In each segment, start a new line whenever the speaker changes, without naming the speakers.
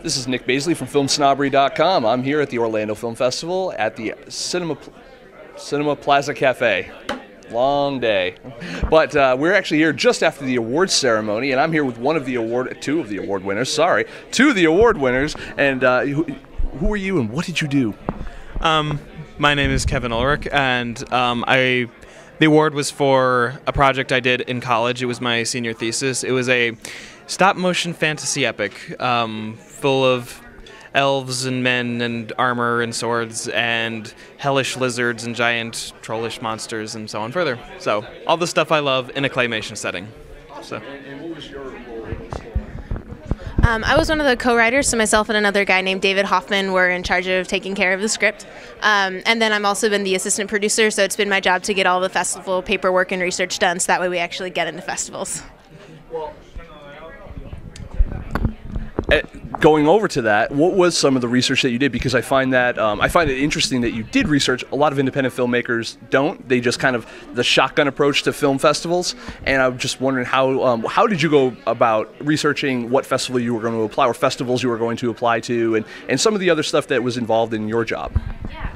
This is Nick Baisley from FilmSnobbery.com. I'm here at the Orlando Film Festival at the Cinema Plaza Cafe. Long day. But we're actually here just after the awards ceremony, and I'm here with two of the award winners. And who are you and what did you do?
My name is Kevin Ulrich, and the award was for a project I did in college. It was my senior thesis. It was a stop-motion fantasy epic full of elves and men and armor and swords and hellish lizards and giant trollish monsters and so on further. So all the stuff I love in a claymation setting.
Awesome. And what was your role in this?
I was one of the co-writers, so myself and another guy named David Hoffman were in charge of taking care of the script. And then I've also been the assistant producer, so it's been my job to get all the festival paperwork and research done, so that way we actually get into festivals.
Well, going over to that, what was some of the research that you did? Because I find that I find it interesting that you did research. A lot of independent filmmakers don't. They just kind of the shotgun approach to film festivals. And I'm just wondering how did you go about researching what festival you were going to apply or festivals you were going to apply to, and some of the other stuff that was involved in your job.
Yeah.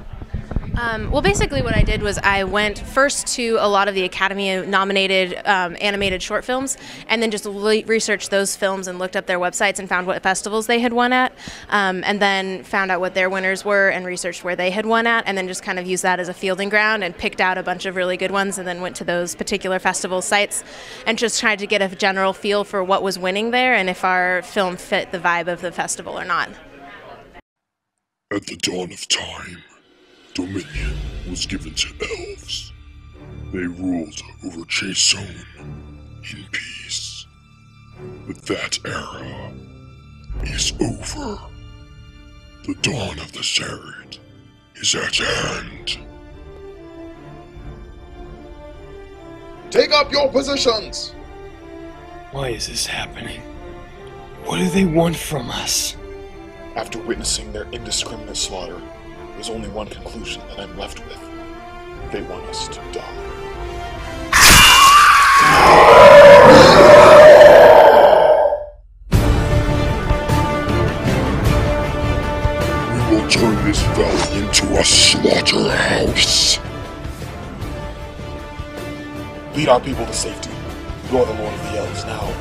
Well, basically what I did was I went first to a lot of the Academy-nominated animated short films, and then just researched those films and looked up their websites and found what festivals they had won at, and then found out what their winners were and researched where they had won at, and then just kind of used that as a fielding ground and picked out a bunch of really good ones and then went to those particular festival sites and just tried to get a general feel for what was winning there and if our film fit the vibe of the festival or not.
At the dawn of time, dominion was given to elves. They ruled over CHAISSON in peace. But that era is over. The dawn of the ZERAD is at hand.
Take up your positions!
Why is this happening? What do they want from us?
After witnessing their indiscriminate slaughter, there's only one conclusion that I'm left with. They want us to die.
We will turn this valley into a slaughterhouse.
Lead our people to safety. You're the Lord of the Elves now.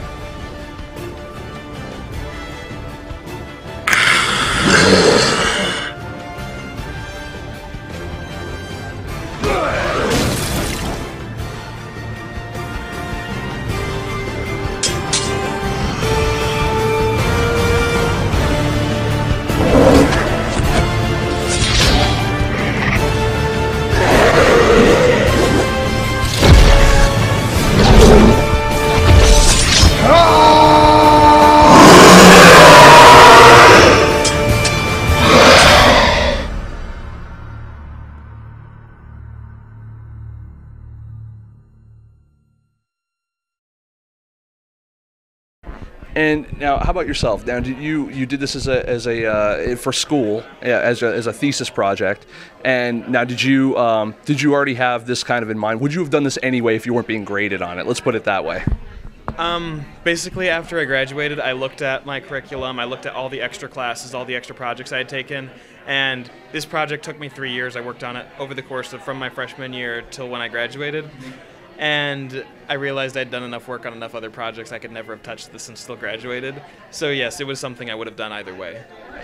And now, how about yourself? Now, you did this as a for school, as a thesis project, and now did you already have this kind of in mind? Would you have done this anyway if you weren't being graded on it? Let's put it that way.
Basically, after I graduated, I looked at my curriculum, I looked at all the extra classes, all the extra projects I had taken, and this project took me 3 years. I worked on it over the course of from my freshman year till when I graduated. And I realized I'd done enough work on enough other projects I could never have touched this and still graduated. So yes, it was something I would have done either way.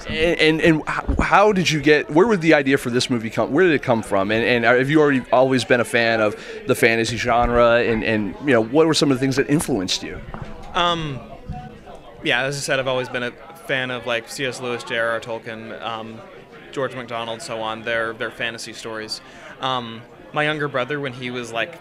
And how did you get? Where would the idea for this movie come? Where did it come from? And have you always been a fan of the fantasy genre? And you know, what were some of the things that influenced you?
Yeah, as I said, I've always been a fan of like C.S. Lewis, J.R.R. Tolkien, George MacDonald, so on. Their fantasy stories. My younger brother, when he was like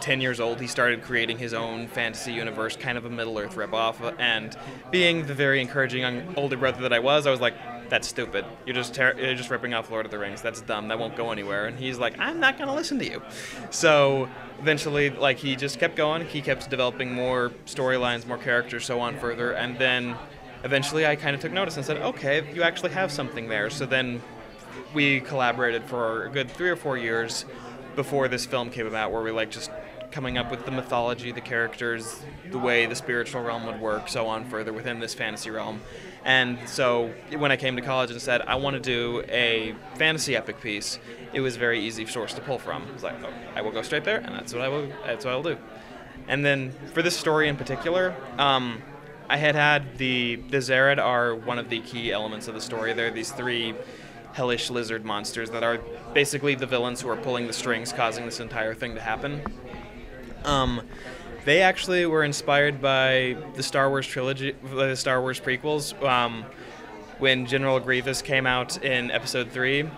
10 years old, he started creating his own fantasy universe, kind of a Middle-earth ripoff, and being the very encouraging older brother that I was like, that's stupid. You're just ripping off Lord of the Rings. That's dumb. That won't go anywhere. And he's like, I'm not going to listen to you. So eventually, like, he just kept going. He kept developing more storylines, more characters, so on further, and then eventually I kind of took notice and said, okay, you actually have something there. So then we collaborated for a good 3 or 4 years before this film came about, where we like just coming up with the mythology, the characters, the way the spiritual realm would work, so on further within this fantasy realm. And so when I came to college and said, I want to do a fantasy epic piece, it was a very easy source to pull from. It was like, oh, I will go straight there, and that's what I'll do. And then for this story in particular, I had the ZERAD are one of the key elements of the story. They're these 3 hellish lizard monsters that are basically the villains who are pulling the strings, causing this entire thing to happen. They actually were inspired by the Star Wars trilogy, the Star Wars prequels. When General Grievous came out in Episode 3,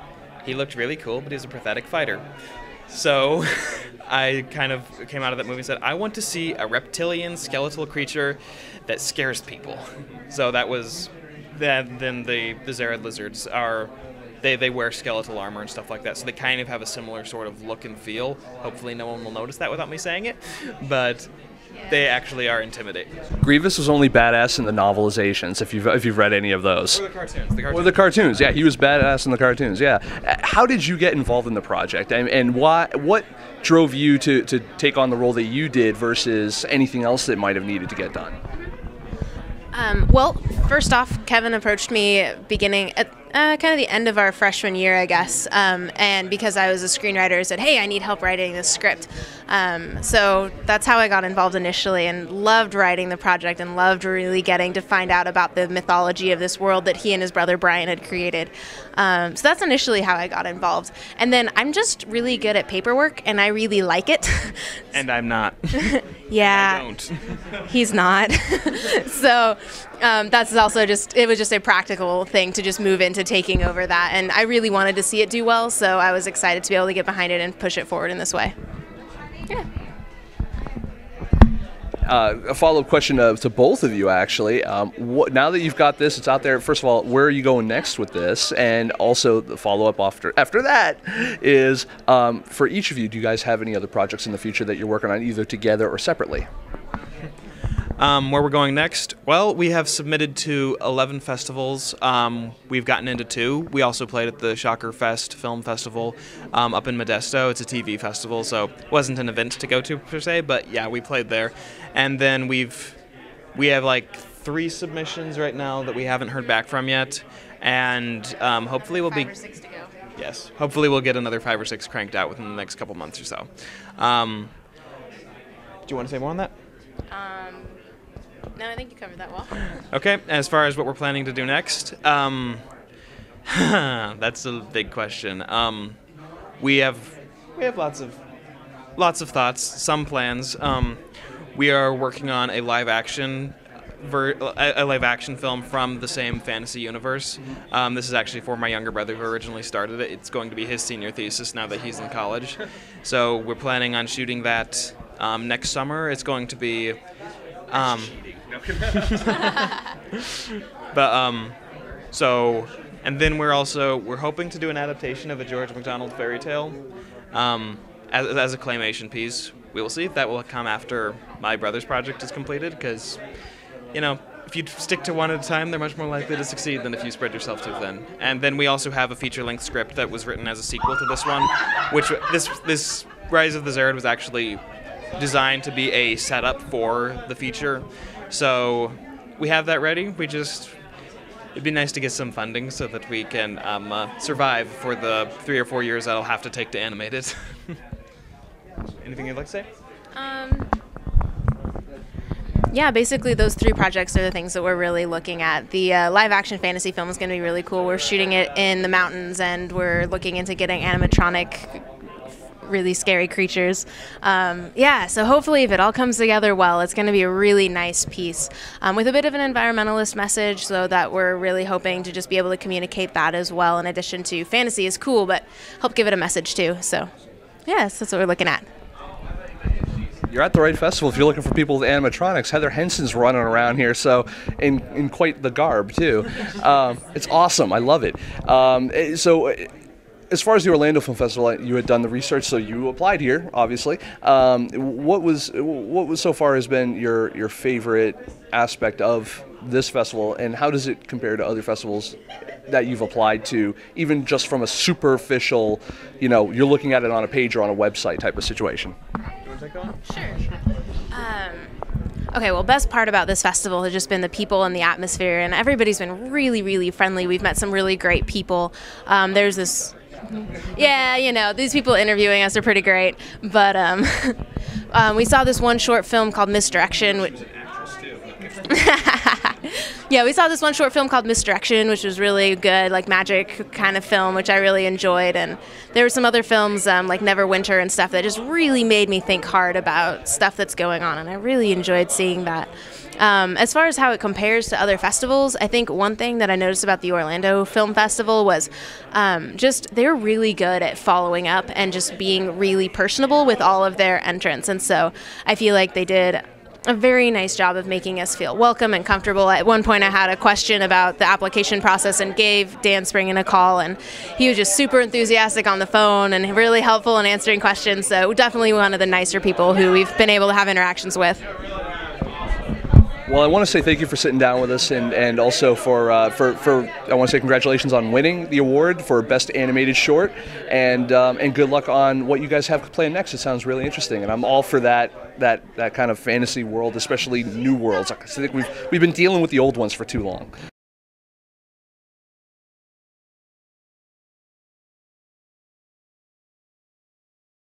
he looked really cool, but he was a pathetic fighter. So I kind of came out of that movie and said, I want to see a reptilian skeletal creature that scares people. So that was that. Then the ZERAD lizards are, they wear skeletal armor and stuff like that, so they kind of have a similar sort of look and feel. Hopefully no one will notice that without me saying it, but they actually are intimidating.
Grievous was only badass in the novelizations, if you've read any of those.
Or the cartoons.
Or the cartoons, yeah. He was badass in the cartoons, yeah. How did you get involved in the project, and why? What drove you to take on the role that you did versus anything else that might have needed to get done?
Well, first off, Kevin approached me beginning at kind of the end of our freshman year, I guess, and because I was a screenwriter, said, hey, I need help writing this script. So that's how I got involved initially, and loved writing the project and loved really getting to find out about the mythology of this world that he and his brother Brian had created. So that's initially how I got involved. And then I'm just really good at paperwork, and I really like it.
And I'm not.
Yeah.
I don't.
He's not. So that's also it was just a practical thing to just move into taking over that. And I really wanted to see it do well, so I was excited to be able to get behind it and push it forward in this way. Yeah.
A follow-up question to both of you, actually. Now that you've got this, it's out there, first of all, where are you going next with this? And also the follow-up after that is, for each of you, do you guys have any other projects in the future that you're working on, either together or separately?
Where we're going next? Well, we have submitted to 11 festivals. We've gotten into 2. We also played at the Shocker Fest Film Festival up in Modesto. It's a TV festival, so it wasn't an event to go to per se, but yeah, we played there. And then we have like 3 submissions right now that we haven't heard back from yet, and hopefully we'll
5 or 6 to go.
Yes, hopefully we'll get another 5 or 6 cranked out within the next couple months or so. Do you want to say more on that?
No, I think you covered that well.
Okay, as far as what we're planning to do next, that's a big question. We have lots of thoughts, some plans. We are working on a live action film from the same fantasy universe. This is actually for my younger brother who originally started it. It's going to be his senior thesis now that he's in college. So we're planning on shooting that next summer. It's going to be and then we're hoping to do an adaptation of a George MacDonald fairy tale as a claymation piece. We will see if that will come after my brother's project is completed, because if you stick to one at a time, they're much more likely to succeed than if you spread yourself too thin. And then we also have a feature-length script that was written as a sequel to this one, which this Rise of the ZERAD was actually designed to be a setup for the feature. So we have that ready. It'd be nice to get some funding so that we can survive for the 3 or 4 years that'll have to take to animate it. Anything you'd like to say?
Yeah, basically those 3 projects are the things that we're really looking at. The live-action fantasy film is going to be really cool. We're shooting it in the mountains, and we're looking into getting animatronic, really scary creatures. So hopefully if it all comes together well, it's going to be a really nice piece with a bit of an environmentalist message, so that we're really hoping to just be able to communicate that as well, in addition to fantasy is cool, but help give it a message too. So yes, that's what we're looking at.
You're at the right festival if you're looking for people with animatronics. Heather Henson's running around here, so in quite the garb too. It's awesome. I love it. So as far as the Orlando Film Festival, you had done the research, so you applied here, obviously. What was so far has been your favorite aspect of this festival, and how does it compare to other festivals that you've applied to, even just from a superficial, you're looking at it on a page or on a website type of situation?
that going?
Sure. Okay, well, best part about this festival has just been the people and the atmosphere, and everybody's been really, really friendly. We've met some really great people. There's this, yeah, you know, these people interviewing us are pretty great. But we saw this one short film called Misdirection. Yeah, we saw this one short film called Misdirection, which was really good, like magic kind of film, which I really enjoyed. And there were some other films like Neverwinter and stuff that just really made me think hard about stuff that's going on, and I really enjoyed seeing that. As far as how it compares to other festivals, I think one thing that I noticed about the Orlando Film Festival was just they're really good at following up and just being really personable with all of their entrants. And so I feel like they did a very nice job of making us feel welcome and comfortable. At one point I had a question about the application process and gave Dan Springen a call, and he was just super enthusiastic on the phone and really helpful in answering questions. So definitely one of the nicer people who we've been able to have interactions with.
Well, I want to say thank you for sitting down with us, and also for I want to say congratulations on winning the award for Best Animated Short, and good luck on what you guys have planned next. It sounds really interesting, and I'm all for that kind of fantasy world, especially new worlds. I think we've been dealing with the old ones for too long.